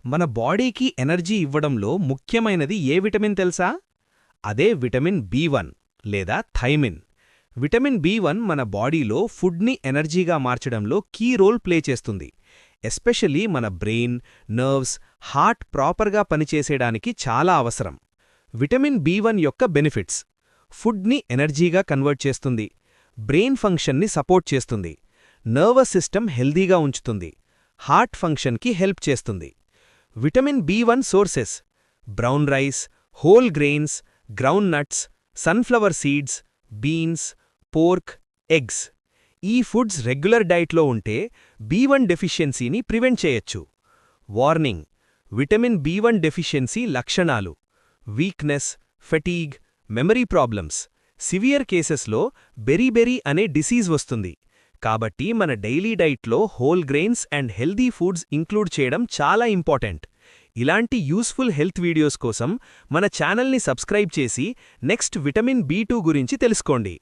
మన బాడీకి ఎనర్జీ ఇవ్వడంలో ముఖ్యమైనది ఏ విటమిన్ తెలుసా? అదే విటమిన్ బి1 లేదా థైమిన్. విటమిన్ బి1 మన బాడీలో ఫుడ్ని ఎనర్జీగా మార్చడంలో కీ రోల్ ప్లే చేస్తుంది. ఎస్పెషల్లీ మన బ్రెయిన్, నర్వ్స్, హార్ట్ ప్రాపర్గా పనిచేసేడానికి చాలా అవసరం. విటమిన్ బి1 యొక్క బెనిఫిట్స్: ఫుడ్ని ఎనర్జీగా కన్వర్ట్ చేస్తుంది, బ్రెయిన్ ఫంక్షన్ని సపోర్ట్ చేస్తుంది, నర్వస్ సిస్టమ్ హెల్దీగా ఉంచుతుంది, హార్ట్ ఫంక్షన్కి హెల్ప్ చేస్తుంది. Vitamin B one sources: brown rice, whole grains, ground nuts, sunflower seeds, beans, pork, eggs. ఈ ఫుడ్స్ రెగ్యులర్ డైట్లో ఉంటే బి1 డెఫిషియన్సీని ప్రివెంట్ చేయొచ్చు. వార్నింగ్: విటమిన్ బి1 డెఫిషియన్సీ లక్షణాలు: weakness, fatigue, memory problems. Severe కేసెస్లో బెరీబెరీ అనే డిసీజ్ వస్తుంది. కాబట్టి మన డైలీ డైట్లో whole grains and healthy foods include చేయడం చాలా ఇంపార్టెంట్. ఇలాంటి యూస్ఫుల్ హెల్త్ వీడియోస్ కోసం మన ఛానల్ని సబ్స్క్రైబ్ చేసి నెక్స్ట్ విటమిన్ బి2 గురించి తెలుసుకోండి.